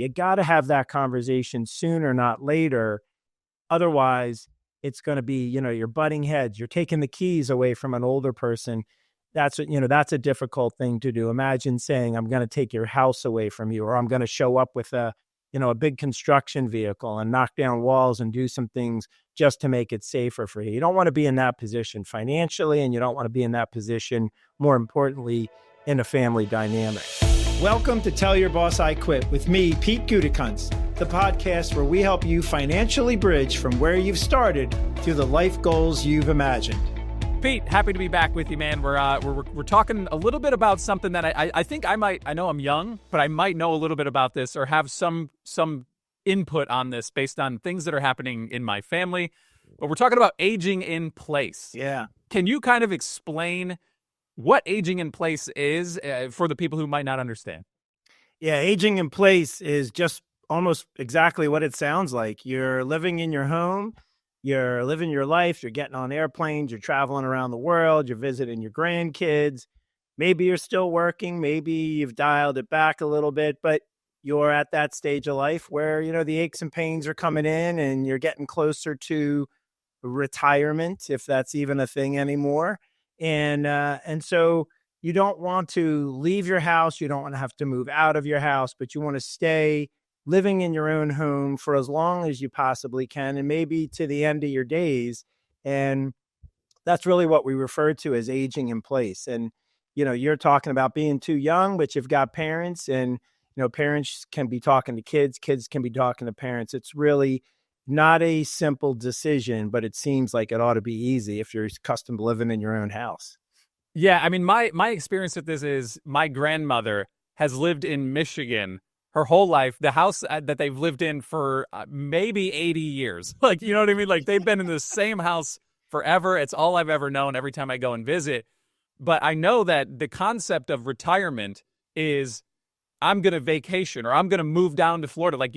You got to have that conversation sooner, not later. Otherwise, it's going to be, you're butting heads. You're taking the keys away from an older person. That's a difficult thing to do. Imagine saying, I'm going to take your house away from you, or I'm going to show up with a big construction vehicle and knock down walls and do some things just to make it safer for you. You don't want to be in that position financially, and you don't want to be in that position, more importantly, in a family dynamic. Welcome to Tell Your Boss I Quit with me, Pete Gutekunst, the podcast where we help you financially bridge from where you've started to the life goals you've imagined. Pete, happy to be back with you, man. We're talking a little bit about something that I think I know I'm young, but I might know a little bit about this or have some input on this based on things that are happening in my family. But we're talking about aging in place. Yeah. Can you kind of explain what aging in place is for the people who might not understand? Yeah, aging in place is just almost exactly what it sounds like. You're living in your home. You're living your life, you're getting on airplanes, you're traveling around the world, you're visiting your grandkids. Maybe you're still working, maybe you've dialed it back a little bit, but you're at that stage of life where, the aches and pains are coming in and you're getting closer to retirement, if that's even a thing anymore. And so you don't want to leave your house, you don't want to have to move out of your house, but you want to stay living in your own home for as long as you possibly can, and maybe to the end of your days. And that's really what we refer to as aging in place. And, you're talking about being too young, but you've got parents, and, parents can be talking to kids, kids can be talking to parents. It's really not a simple decision, but it seems like it ought to be easy if you're accustomed to living in your own house. Yeah, I mean, my experience with this is my grandmother has lived in Michigan her whole life, the house that they've lived in for maybe 80 years. Like, you know what I mean? Like, they've been in the same house forever. It's all I've ever known every time I go and visit. But I know that the concept of retirement is I'm going to vacation or I'm going to move down to Florida. Like,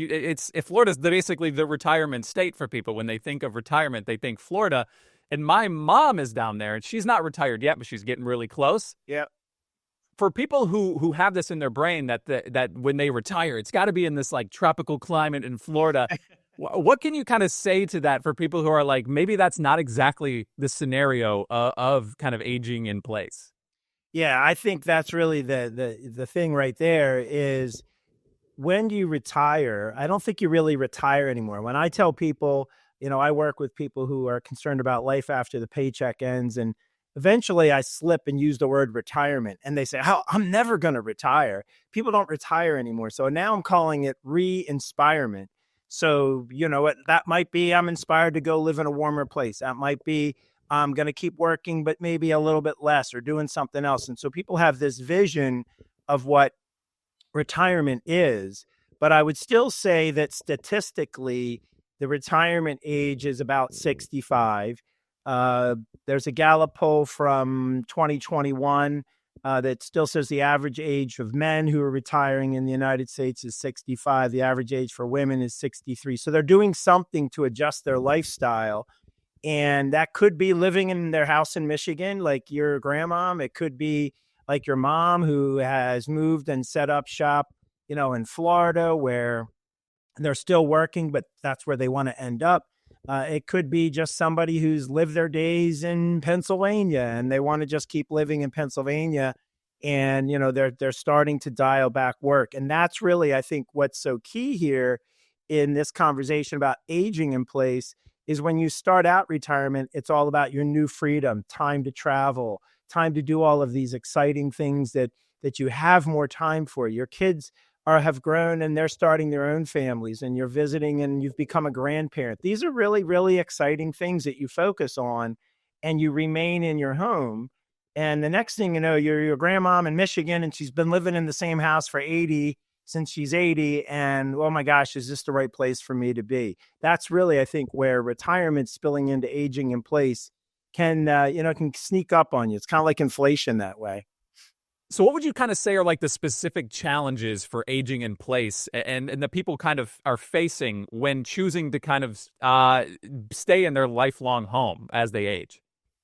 Florida's basically the retirement state for people. When they think of retirement, they think Florida. And my mom is down there, and she's not retired yet, but she's getting really close. Yeah. For people who have this in their brain that when they retire, it's got to be in this like tropical climate in Florida. What can you kind of say to that for people who are like, maybe that's not exactly the scenario of kind of aging in place? Yeah, I think that's really the thing right there is when you retire, I don't think you really retire anymore. When I tell people, I work with people who are concerned about life after the paycheck ends, and eventually I slip and use the word retirement, and they say, "Oh, I'm never going to retire." People don't retire anymore. So now I'm calling it re-inspirement. So, what that might be, I'm inspired to go live in a warmer place. That might be, I'm going to keep working, but maybe a little bit less or doing something else. And so people have this vision of what retirement is. But I would still say that statistically, the retirement age is about 65. There's a Gallup poll from 2021 that still says the average age of men who are retiring in the United States is 65. The average age for women is 63. So they're doing something to adjust their lifestyle. And that could be living in their house in Michigan, like your grandma. It could be like your mom who has moved and set up shop, in Florida, where they're still working, but that's where they want to end up. It could be just somebody who's lived their days in Pennsylvania and they want to just keep living in Pennsylvania, and they're starting to dial back work. And that's really, I think, what's so key here in this conversation about aging in place is when you start out retirement, it's all about your new freedom, time to travel, time to do all of these exciting things that you have more time for. Your kids have grown and they're starting their own families, and you're visiting and you've become a grandparent. These are really, really exciting things that you focus on, and you remain in your home. And the next thing you know, you're your grandmom in Michigan, and she's been living in the same house since she's 80. And oh my gosh, is this the right place for me to be? That's really, I think, where retirement spilling into aging in place can sneak up on you. It's kind of like inflation that way. So what would you kind of say are like the specific challenges for aging in place and the people kind of are facing when choosing to kind of stay in their lifelong home as they age?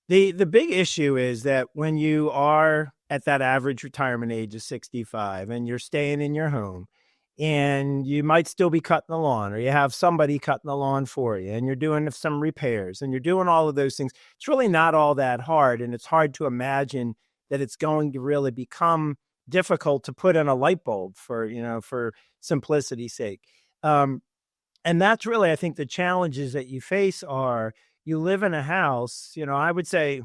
The big issue is that when you are at that average retirement age of 65 and you're staying in your home and you might still be cutting the lawn, or you have somebody cutting the lawn for you, and you're doing some repairs, and you're doing all of those things. It's really not all that hard, and it's hard to imagine that it's going to really become difficult to put in a light bulb for, for simplicity's sake. Um, and that's really, I think, the challenges that you face are, you live in a house, I would say,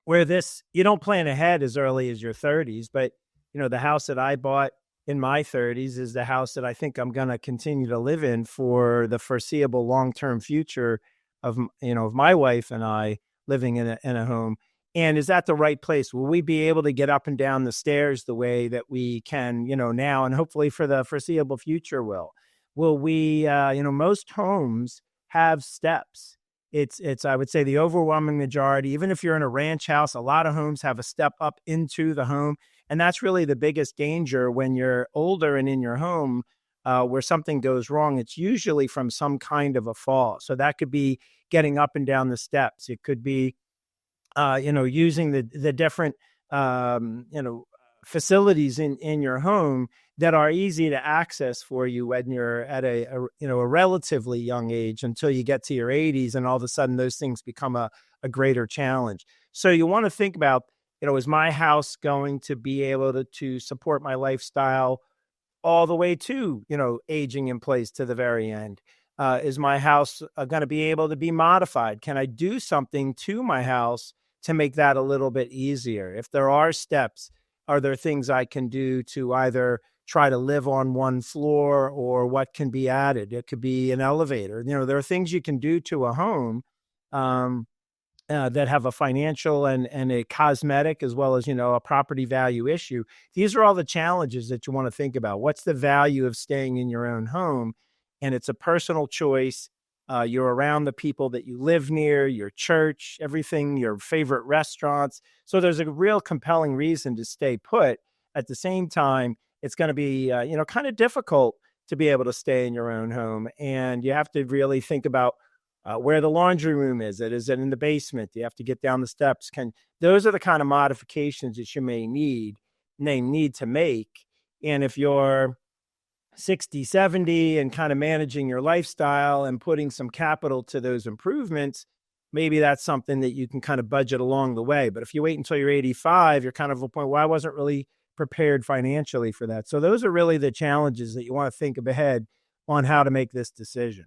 where this, you don't plan ahead as early as your 30s, but the house that I bought in my 30s is the house that I think I'm going to continue to live in for the foreseeable long-term future of my wife and I living in a home. And is that the right place? Will we be able to get up and down the stairs the way that we can, now, and hopefully for the foreseeable future will we, most homes have steps. It's I would say the overwhelming majority, even if you're in a ranch house, a lot of homes have a step up into the home. And that's really the biggest danger when you're older and in your home, where something goes wrong. It's usually from some kind of a fall. So that could be getting up and down the steps. It could be, using the different, facilities in your home that are easy to access for you when you're at a relatively young age, until you get to your 80s, and all of a sudden those things become a greater challenge. So you want to think about, is my house going to be able to support my lifestyle all the way to, aging in place to the very end? Is my house going to be able to be modified? Can I do something to my house to make that a little bit easier? If there are steps, are there things I can do to either try to live on one floor, or what can be added? It could be an elevator. There are things you can do to a home, um, that have a financial and a cosmetic, as well as, a property value issue. These are all the challenges that you want to think about. What's the value of staying in your own home? And it's a personal choice. You're around the people that you live near, your church, everything, your favorite restaurants. So there's a real compelling reason to stay put. At the same time, it's going to be, kind of difficult to be able to stay in your own home. And you have to really think about where the laundry room is. Is it in the basement? Do you have to get down the steps? Those are the kind of modifications that you may need to make. And if you're 60, 70 and kind of managing your lifestyle and putting some capital to those improvements, maybe that's something that you can kind of budget along the way. But if you wait until you're 85, you're kind of at a point where I wasn't really prepared financially for that. So those are really the challenges that you want to think ahead on how to make this decision.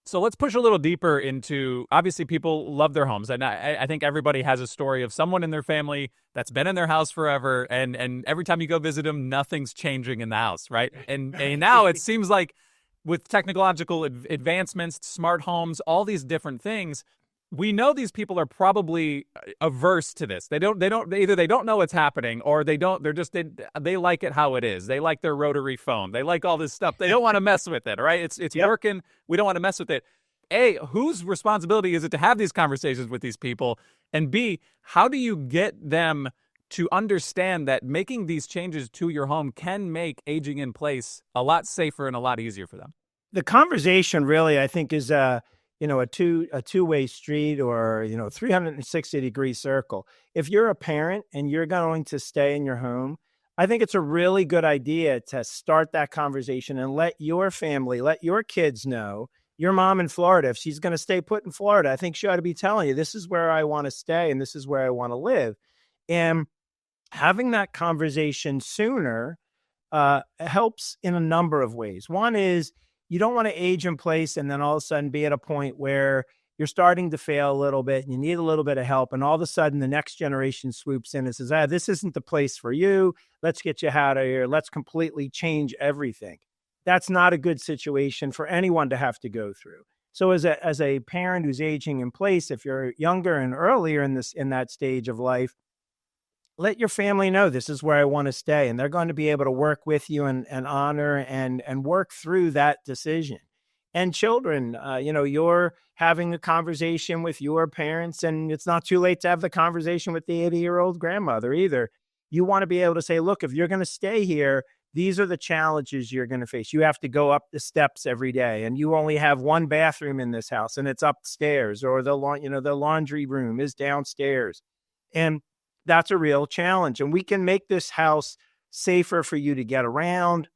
So let's push a little deeper into, obviously people love their homes. And I think everybody has a story of someone in their family that's been in their house forever. And every time you go visit them, nothing's changing in the house, right? And now it seems like with technological advancements, smart homes, all these different things, we know these people are probably averse to this. They don't either they don't know what's happening, or they like it how it is. They like their rotary phone. They like all this stuff. They don't want to mess with it, right? It's Yep. working. We don't want to mess with it. A, whose responsibility is it to have these conversations with these people? And B, how do you get them to understand that making these changes to your home can make aging in place a lot safer and a lot easier for them? The conversation really, I think, is a two-way street, or 360-degree circle. If you're a parent and you're going to stay in your home, I think it's a really good idea to start that conversation and let your family, let your kids know. Your mom in Florida, if she's going to stay put in Florida, I think she ought to be telling you, this is where I want to stay and this is where I want to live. And having that conversation sooner helps in a number of ways. One is, you don't want to age in place and then all of a sudden be at a point where you're starting to fail a little bit and you need a little bit of help. And all of a sudden the next generation swoops in and says, this isn't the place for you. Let's get you out of here. Let's completely change everything. That's not a good situation for anyone to have to go through. So as a parent who's aging in place, if you're younger and earlier in that stage of life, let your family know, this is where I want to stay. And they're going to be able to work with you and honor and work through that decision. And children, you're having a conversation with your parents, and it's not too late to have the conversation with the 80-year-old grandmother either. You want to be able to say, look, if you're going to stay here, these are the challenges you're going to face. You have to go up the steps every day, and you only have one bathroom in this house, and it's upstairs, or the laundry room is downstairs. And that's a real challenge. And we can make this house safer for you to get around.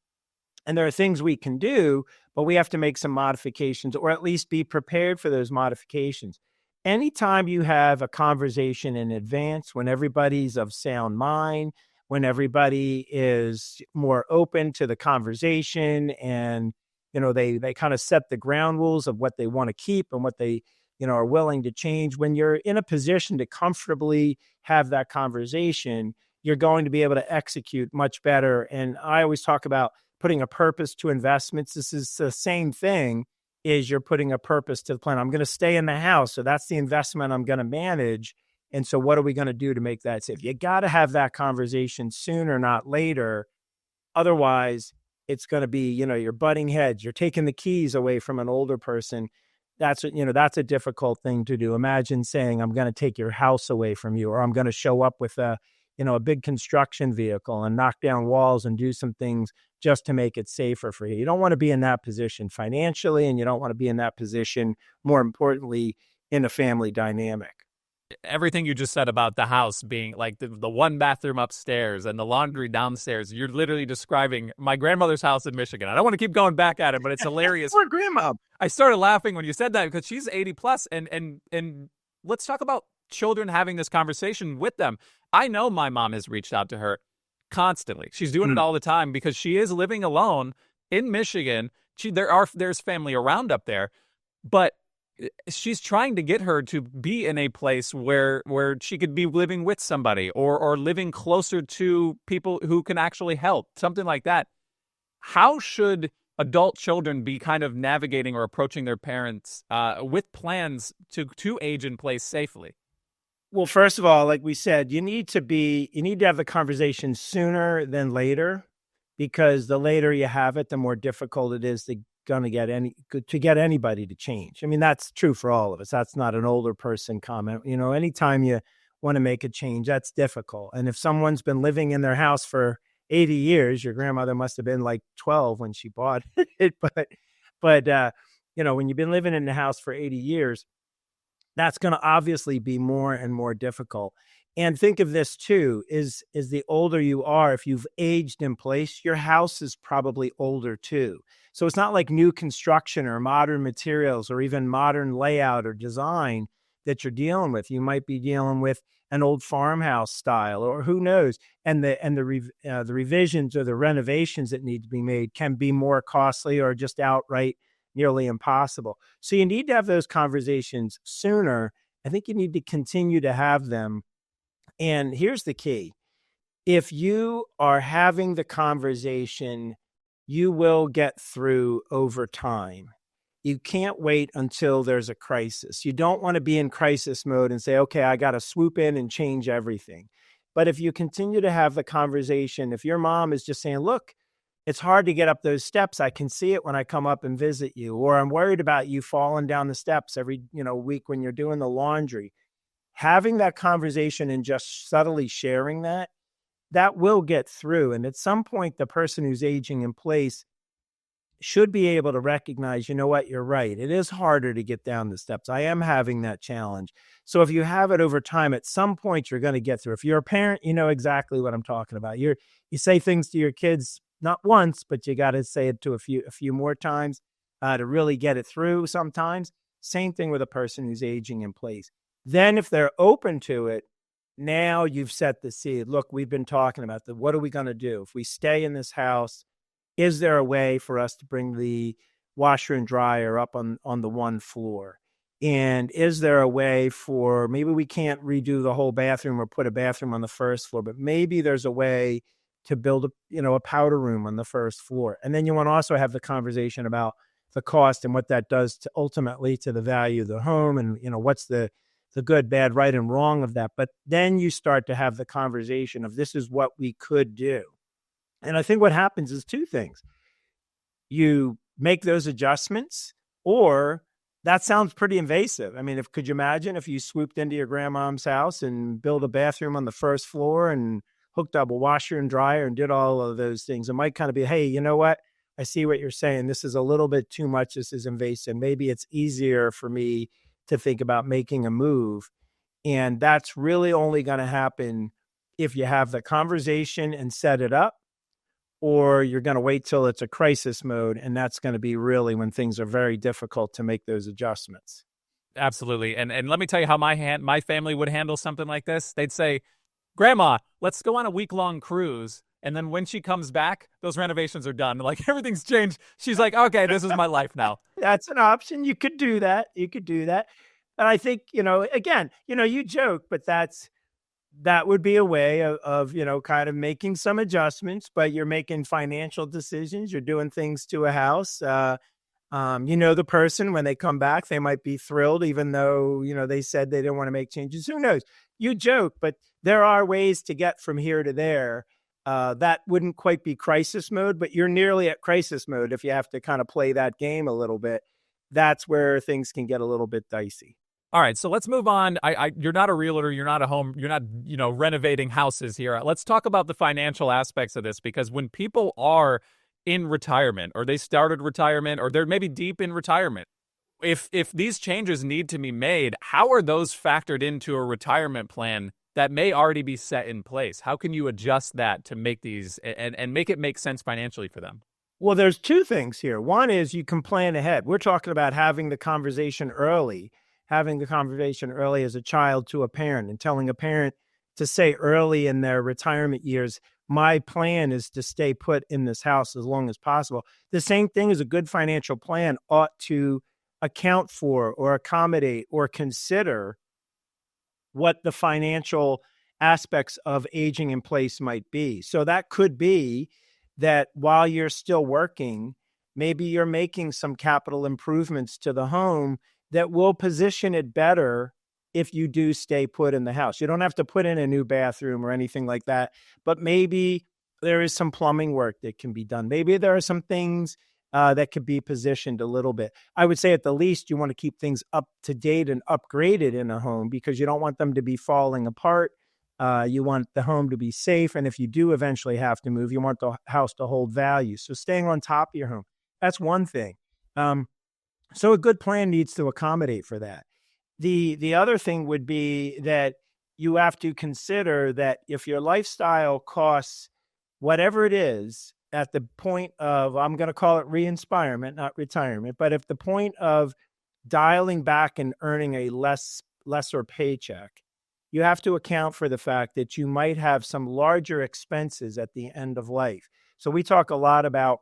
And there are things we can do, but we have to make some modifications or at least be prepared for those modifications. Anytime you have a conversation in advance, when everybody's of sound mind, when everybody is more open to the conversation and they kind of set the ground rules of what they want to keep and what they are willing to change. When you're in a position to comfortably have that conversation, you're going to be able to execute much better. And I always talk about putting a purpose to investments. This is the same thing, is you're putting a purpose to the plan. I'm going to stay in the house, so that's the investment I'm going to manage. And so what are we going to do to make that safe? You got to have that conversation sooner, not later. Otherwise, it's going to be, you're butting heads. You're taking the keys away from an older person. That's a difficult thing to do. Imagine saying, I'm going to take your house away from you, or I'm going to show up with a big construction vehicle and knock down walls and do some things just to make it safer for you. You don't want to be in that position financially, and you don't want to be in that position, more importantly, in a family dynamic. Everything you just said about the house being like the one bathroom upstairs and the laundry downstairs, you're literally describing my grandmother's house in Michigan. I don't want to keep going back at it, but it's hilarious. Poor grandma. I started laughing when you said that because she's 80 plus, and let's talk about children having this conversation with them. I know my mom has reached out to her constantly. She's doing it all the time because she is living alone in Michigan. There's family around up there, but she's trying to get her to be in a place where she could be living with somebody or living closer to people who can actually help, something like that. How should adult children be kind of navigating or approaching their parents with plans to age in place safely? Well, first of all, like we said, you need to have the conversation sooner than later, because the later you have it, the more difficult it is to get anybody to change. I mean, that's true for all of us. That's not an older person comment. Anytime you want to make a change, that's difficult. And if someone's been living in their house for 80 years, your grandmother must have been like 12 when she bought it. But when you've been living in the house for 80 years, that's going to obviously be more and more difficult. And think of this too, is the older you are, if you've aged in place, your house is probably older too. So it's not like new construction or modern materials or even modern layout or design that you're dealing with. You might be dealing with an old farmhouse style, or who knows. And the revisions or the renovations that need to be made can be more costly or just outright nearly impossible. So you need to have those conversations sooner. I think you need to continue to have them. And here's the key. If you are having the conversation, you will get through over time. You can't wait until there's a crisis. You don't want to be in crisis mode and say, okay, I got to swoop in and change everything. But if you continue to have the conversation, if your mom is just saying, look, it's hard to get up those steps. I can see it when I come up and visit you, or I'm worried about you falling down the steps every week when you're doing the laundry. Having that conversation and just subtly sharing that will get through. And at some point, the person who's aging in place should be able to recognize, you know what, you're right. It is harder to get down the steps. I am having that challenge. So if you have it over time, at some point, you're going to get through. If you're a parent, you know exactly what I'm talking about. You say things to your kids, not once, but you got to say it to a few more times to really get it through sometimes. Same thing with a person who's aging in place. Then if they're open to it, now you've set the seed. Look, we've been talking about what are we going to do? If we stay in this house, is there a way for us to bring the washer and dryer up on the one floor? And is there a way for, maybe we can't redo the whole bathroom or put a bathroom on the first floor, but maybe there's a way to build a powder room on the first floor. And then you want to also have the conversation about the cost and what that does to ultimately to the value of the home, and what's the good, bad, right, and wrong of that. But then you start to have the conversation of, this is what we could do. And I think what happens is two things. You make those adjustments, or that sounds pretty invasive. I mean, could you imagine if you swooped into your grandmom's house and built a bathroom on the first floor and hooked up a washer and dryer and did all of those things? It might kind of be, hey, you know what? I see what you're saying. This is a little bit too much. This is invasive. Maybe it's easier for me to think about making a move. And that's really only going to happen if you have the conversation and set it up, or you're going to wait till it's a crisis mode. And that's going to be really when things are very difficult to make those adjustments. Absolutely. And let me tell you how my family would handle something like this. They'd say, "Grandma, let's go on a week-long cruise." And then when she comes back, those renovations are done. Like everything's changed. She's like, "Okay, this is my life now." That's an option. You could do that. You could do that. And I think, again, you joke, but that would be a way of kind of making some adjustments, but you're making financial decisions. You're doing things to a house. The person when they come back, they might be thrilled, even though, they said they didn't want to make changes. Who knows? You joke, but there are ways to get from here to there. That wouldn't quite be crisis mode, but you're nearly at crisis mode if you have to kind of play that game a little bit. That's where things can get a little bit dicey. All right, so let's move on. You're not a realtor. You're not a home. You're not, renovating houses here. Let's talk about the financial aspects of this, because when people are in retirement, or they started retirement, or they're maybe deep in retirement, if these changes need to be made, how are those factored into a retirement plan that may already be set in place? How can you adjust that to make these and make it make sense financially for them? Well, there's two things here. One is you can plan ahead. We're talking about having the conversation early, as a child to a parent, and telling a parent to say early in their retirement years, my plan is to stay put in this house as long as possible. The same thing as a good financial plan ought to account for or accommodate or consider what the financial aspects of aging in place might be. So that could be that while you're still working, maybe you're making some capital improvements to the home that will position it better if you do stay put in the house. You don't have to put in a new bathroom or anything like that, but maybe there is some plumbing work that can be done. Maybe there are some things that could be positioned a little bit. I would say at the least you want to keep things up to date and upgraded in a home, because you don't want them to be falling apart. You want the home to be safe. And if you do eventually have to move, you want the house to hold value. So staying on top of your home, that's one thing. So a good plan needs to accommodate for that. The other thing would be that you have to consider that if your lifestyle costs whatever it is at the point of, I'm going to call it re-inspirement, not retirement, but if the point of dialing back and earning a lesser paycheck, you have to account for the fact that you might have some larger expenses at the end of life. So we talk a lot about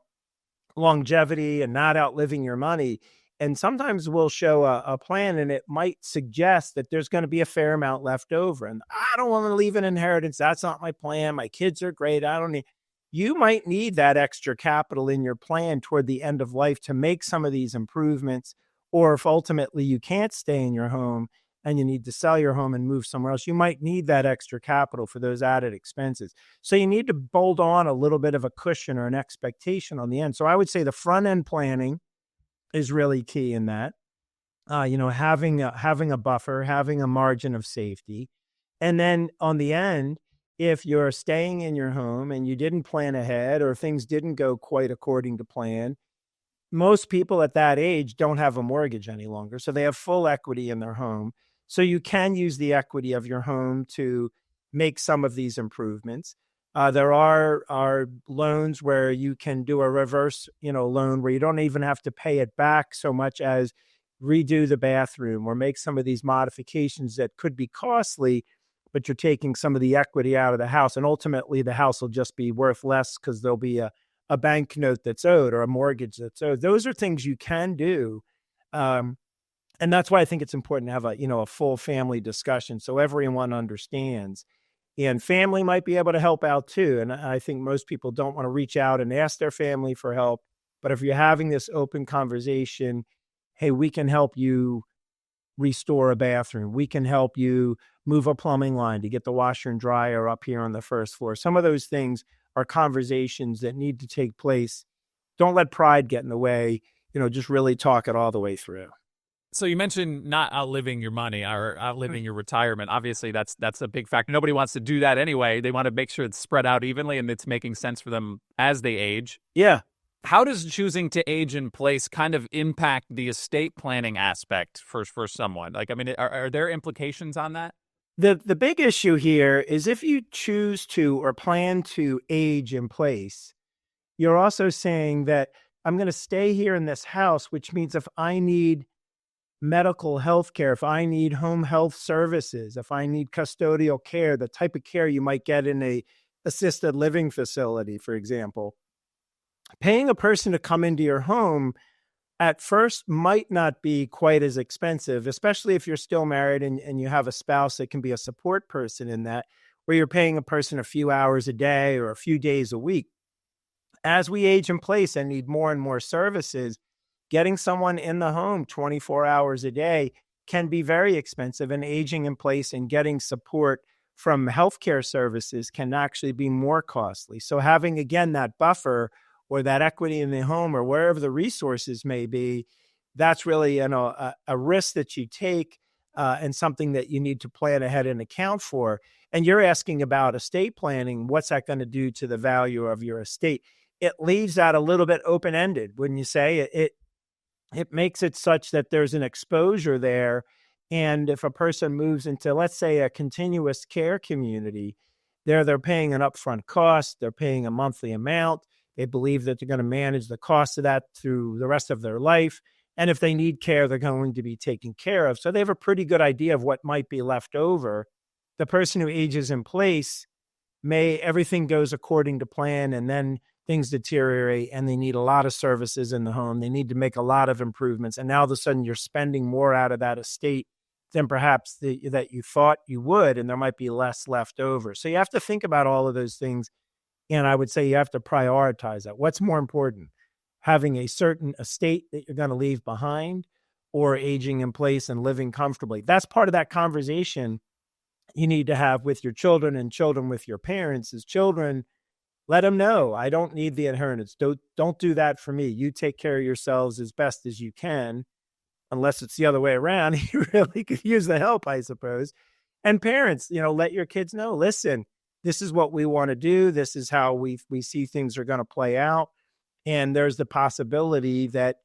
longevity and not outliving your money. And sometimes we'll show a plan and it might suggest that there's going to be a fair amount left over. And I don't want to leave an inheritance. That's not my plan. My kids are great. I don't need. You might need that extra capital in your plan toward the end of life to make some of these improvements. Or if ultimately you can't stay in your home and you need to sell your home and move somewhere else, you might need that extra capital for those added expenses. So you need to bolt on a little bit of a cushion or an expectation on the end. So I would say the front end planning is really key in that. Having a buffer, having a margin of safety. And then on the end, if you're staying in your home and you didn't plan ahead or things didn't go quite according to plan, most people at that age don't have a mortgage any longer. So they have full equity in their home. So you can use the equity of your home to make some of these improvements. There are loans where you can do a reverse, loan where you don't even have to pay it back so much as redo the bathroom or make some of these modifications that could be costly, but you're taking some of the equity out of the house. And ultimately the house will just be worth less because there'll be a bank note that's owed or a mortgage that's owed. Those are things you can do. And that's why I think it's important to have a full family discussion so everyone understands. And family might be able to help out too. And I think most people don't want to reach out and ask their family for help. But if you're having this open conversation, hey, we can help you restore a bathroom. We can help you move a plumbing line to get the washer and dryer up here on the first floor. Some of those things are conversations that need to take place. Don't let pride get in the way. Just really talk it all the way through. So you mentioned not outliving your money or outliving your retirement. Obviously, that's a big factor. Nobody wants to do that anyway. They want to make sure it's spread out evenly and it's making sense for them as they age. Yeah. How does choosing to age in place kind of impact the estate planning aspect for someone? Are there implications on that? The big issue here is if you choose to or plan to age in place, you're also saying that I'm going to stay here in this house, which means if I need medical health care, if I need home health services, if I need custodial care, the type of care you might get in a assisted living facility, for example, paying a person to come into your home at first might not be quite as expensive, especially if you're still married and you have a spouse that can be a support person in that, where you're paying a person a few hours a day or a few days a week. As we age in place and need more and more services, getting someone in the home 24 hours a day can be very expensive, and aging in place and getting support from healthcare services can actually be more costly. So having, again, that buffer or that equity in the home or wherever the resources may be, that's really, a risk that you take, and something that you need to plan ahead and account for. And you're asking about estate planning. What's that going to do to the value of your estate? It leaves that a little bit open ended, wouldn't you say? It makes it such that there's an exposure there. And if a person moves into, let's say, a continuous care community, they're paying an upfront cost, they're paying a monthly amount. They believe that they're going to manage the cost of that through the rest of their life. And if they need care, they're going to be taken care of. So they have a pretty good idea of what might be left over. The person who ages in place, may everything goes according to plan, and then things deteriorate and they need a lot of services in the home. They need to make a lot of improvements. And now all of a sudden you're spending more out of that estate than perhaps that you thought you would, and there might be less left over. So you have to think about all of those things. And I would say you have to prioritize that. What's more important, having a certain estate that you're going to leave behind, or aging in place and living comfortably? That's part of that conversation you need to have with your children, and children with your parents. As children, let them know, I don't need the inheritance. Don't do that for me. You take care of yourselves as best as you can, unless it's the other way around. You really could use the help, I suppose. And parents, let your kids know, listen, this is what we want to do. This is how we see things are going to play out. And there's the possibility that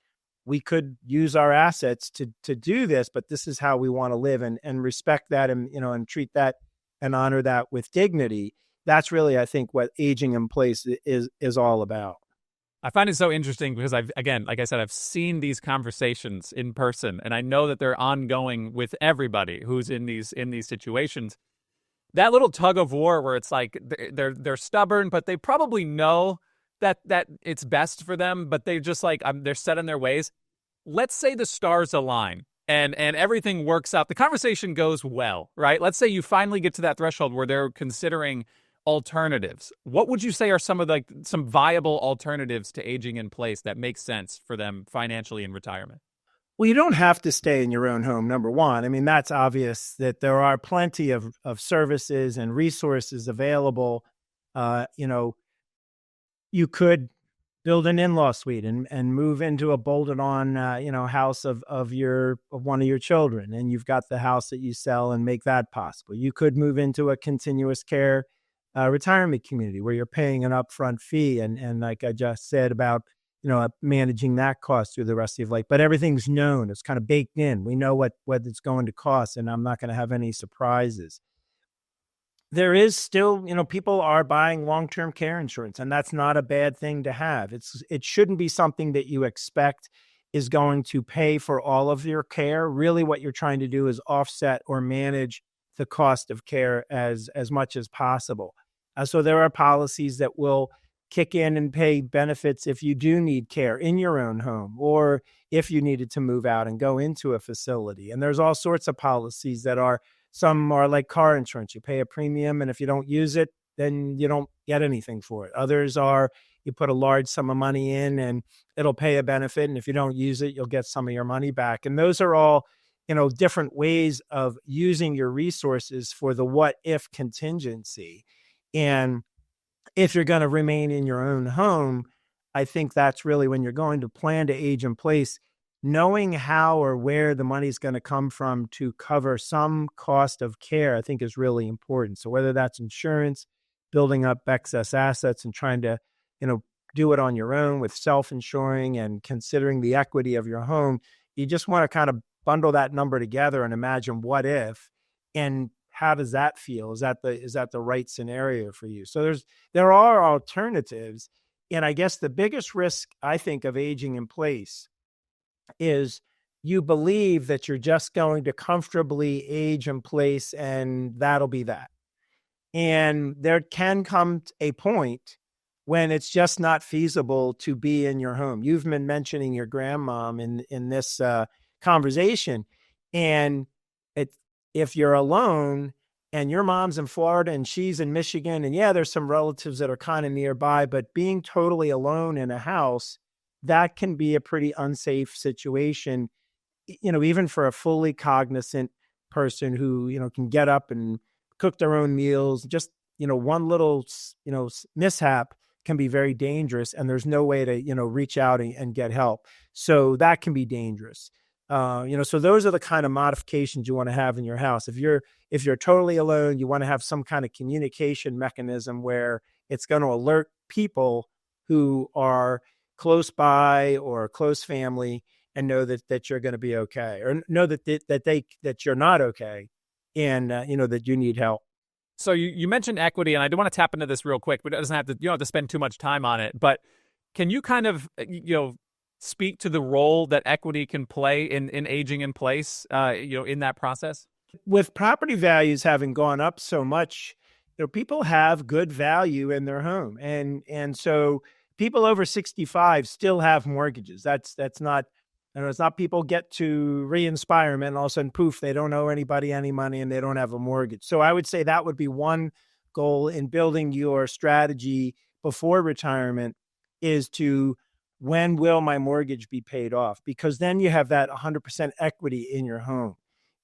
we could use our assets to do this, but this is how we want to live, and respect that, and treat that and honor that with dignity. That's really, I think, what aging in place is all about. I find it so interesting because again, like I said, I've seen these conversations in person, and I know that they're ongoing with everybody who's in these situations. That little tug of war where it's like they're stubborn, but they probably know that it's best for them, but they just like they're set in their ways. Let's say the stars align and everything works out. The conversation goes well, right? Let's say you finally get to that threshold where they're considering alternatives. What would you say are some viable alternatives to aging in place that make sense for them financially in retirement? Well, you don't have to stay in your own home, number one. I mean, that's obvious that there are plenty of services and resources available. You could build an in-law suite and move into a bolted on, house of one of your children. And you've got the house that you sell and make that possible. You could move into a continuous care retirement community where you're paying an upfront fee. And like I just said about, managing that cost through the rest of your life, but everything's known. It's kind of baked in. We know what it's going to cost, and I'm not going to have any surprises. There is still, people are buying long-term care insurance, and that's not a bad thing to have. It shouldn't be something that you expect is going to pay for all of your care. Really, what you're trying to do is offset or manage the cost of care as much as possible. So there are policies that will kick in and pay benefits if you do need care in your own home, or if you needed to move out and go into a facility. And there's all sorts of policies that are, some are like car insurance. You pay a premium, and if you don't use it, then you don't get anything for it. Others are, you put a large sum of money in and it'll pay a benefit, and if you don't use it, you'll get some of your money back. And those are all, different ways of using your resources for the what if contingency. And if you're going to remain in your own home, I think that's really when you're going to plan to age in place, knowing how or where the money's going to come from to cover some cost of care, I think is really important. So whether that's insurance, building up excess assets and trying to, do it on your own with self-insuring and considering the equity of your home, you just want to kind of bundle that number together and imagine what if, and how does that feel? Is that the right scenario for you? So there are alternatives. And I guess the biggest risk, I think, of aging in place is you believe that you're just going to comfortably age in place and that'll be that. And there can come a point when it's just not feasible to be in your home. You've been mentioning your grandmom in this conversation, and it, if you're alone and your mom's in Florida and she's in Michigan, and yeah, there's some relatives that are kind of nearby, but being totally alone in a house, that can be a pretty unsafe situation, even for a fully cognizant person who, can get up and cook their own meals. Just, one little, mishap can be very dangerous, and there's no way to, reach out and get help. So that can be dangerous. So those are the kind of modifications you want to have in your house. If you're totally alone, you want to have some kind of communication mechanism where it's going to alert people who are close by or close family and know that you're going to be okay, or know that you're not okay, and that you need help. So you mentioned equity, and I do want to tap into this real quick, but it doesn't have to. You don't have to spend too much time on it. But can you kind of speak to the role that equity can play in aging in place? In that process. With property values having gone up so much, people have good value in their home, and so people over 65 still have mortgages. That's not. It's not people get to re-inspire them and all of a sudden, poof, they don't owe anybody any money and they don't have a mortgage. So I would say that would be one goal in building your strategy before retirement, is to, when will my mortgage be paid off? Because then you have that 100% equity in your home.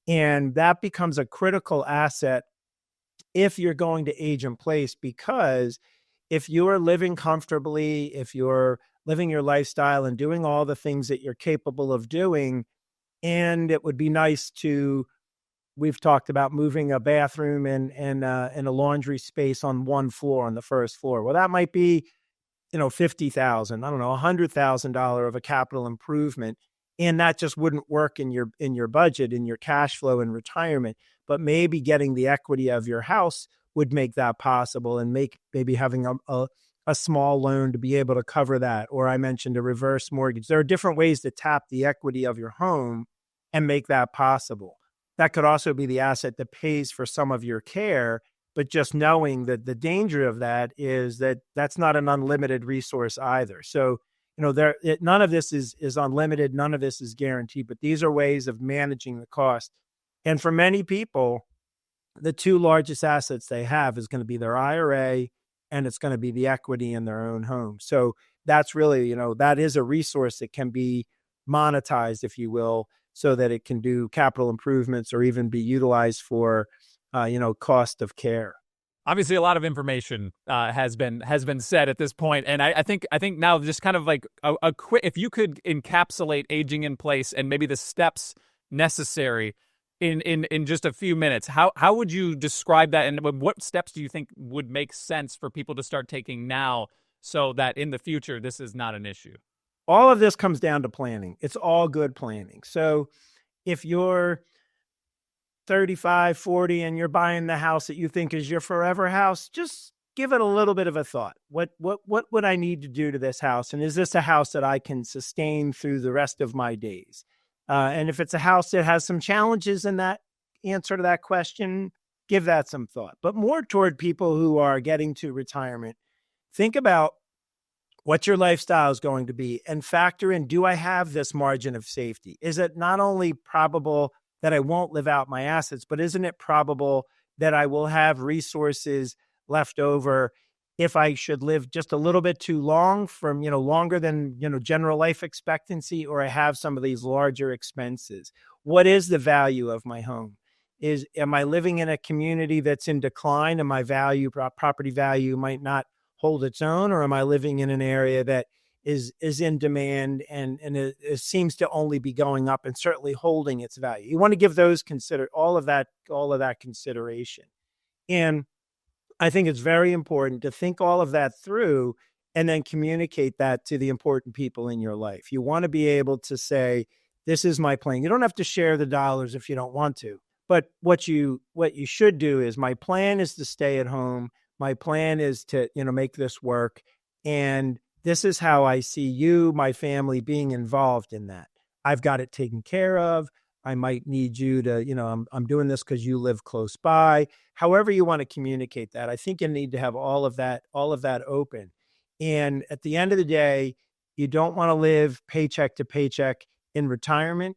And that becomes a critical asset if you're going to age in place, because if you're living comfortably, if you're living your lifestyle and doing all the things that you're capable of doing, and it would be nice to, we've talked about moving a bathroom and a laundry space on one floor, on the first floor. Well, that might be, 50,000, I don't know, $100,000 of a capital improvement. And that just wouldn't work in your budget, in your cash flow in retirement. But maybe getting the equity of your house would make that possible, and make maybe having a small loan to be able to cover that. Or I mentioned a reverse mortgage. There are different ways to tap the equity of your home and make that possible. That could also be the asset that pays for some of your care, but just knowing that the danger of that is that that's not an unlimited resource either. So, none of this is unlimited. None of this is guaranteed, but these are ways of managing the cost. And for many people, the two largest assets they have is going to be their IRA, and it's going to be the equity in their own home. So that's really, that is a resource that can be monetized, if you will, so that it can do capital improvements or even be utilized for, cost of care. Obviously, a lot of information has been said at this point, and I think now, just kind of like a quick, if you could encapsulate aging in place and maybe the steps necessary in just a few minutes, how would you describe that, and what steps do you think would make sense for people to start taking now, so that in the future this is not an issue? All of this comes down to planning. It's all good planning. So if you're 35, 40, and you're buying the house that you think is your forever house, just give it a little bit of a thought. What would I need to do to this house? And is this a house that I can sustain through the rest of my days? And if it's a house that has some challenges in that answer to that question, give that some thought. But more toward people who are getting to retirement, think about what your lifestyle is going to be and factor in, do I have this margin of safety? Is it not only probable that I won't live out my assets, but isn't it probable that I will have resources left over if I should live just a little bit too long, from, longer than, general life expectancy, or I have some of these larger expenses? What is the value of my home? Am I living in a community that's in decline and my property value might not hold its own? Or am I living in an area that is in demand and it seems to only be going up and certainly holding its value? You want to give all of that consideration. And I think it's very important to think all of that through and then communicate that to the important people in your life. You want to be able to say, this is my plan. You don't have to share the dollars if you don't want to, but what you should do is, my plan is to stay at home. My plan is to, make this work. And this is how I see you, my family being involved in that. I've got it taken care of. I might need you to, I'm doing this because you live close by. However you want to communicate that. I think you need to have all of that open. And at the end of the day, you don't want to live paycheck to paycheck in retirement,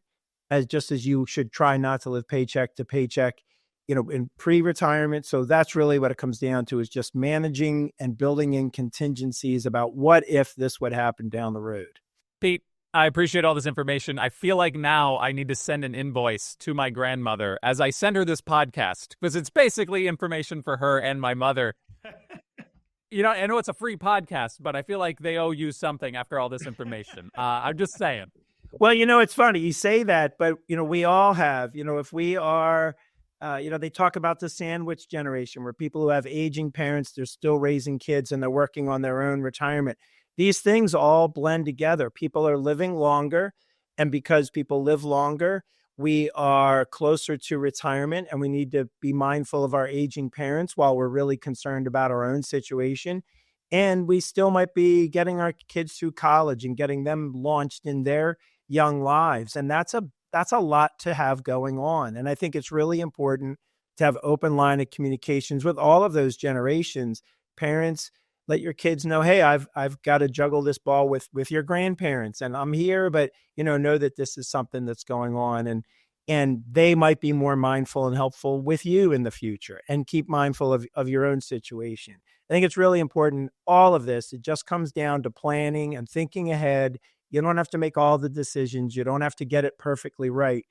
as you should try not to live paycheck to paycheck, in pre-retirement. So that's really what it comes down to, is just managing and building in contingencies about what if this would happen down the road. Pete, I appreciate all this information. I feel like now I need to send an invoice to my grandmother as I send her this podcast, because it's basically information for her and my mother. I know it's a free podcast, but I feel like they owe you something after all this information. I'm just saying. Well, it's funny you say that, but, we all have, if we are, they talk about the sandwich generation, where people who have aging parents, they're still raising kids and they're working on their own retirement. These things all blend together. People are living longer, and because people live longer, we are closer to retirement, and we need to be mindful of our aging parents while we're really concerned about our own situation. And we still might be getting our kids through college and getting them launched in their young lives. And that's a lot to have going on. And I think it's really important to have open line of communications with all of those generations. Parents, let your kids know, hey, I've got to juggle this ball with your grandparents, and I'm here, but know that this is something that's going on, and they might be more mindful and helpful with you in the future, and keep mindful of your own situation. I think it's really important. All of this, it just comes down to planning and thinking ahead. You don't have to make all the decisions. You don't have to get it perfectly right,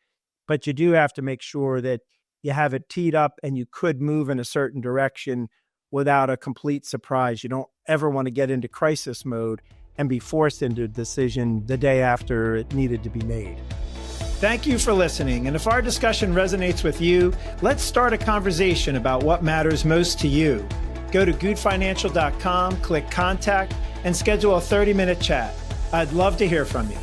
but you do have to make sure that you have it teed up and you could move in a certain direction without a complete surprise. You don't ever want to get into crisis mode and be forced into a decision the day after it needed to be made. Thank you for listening. And if our discussion resonates with you, let's start a conversation about what matters most to you. Go to goodfinancial.com, click contact, and schedule a 30-minute chat. I'd love to hear from you.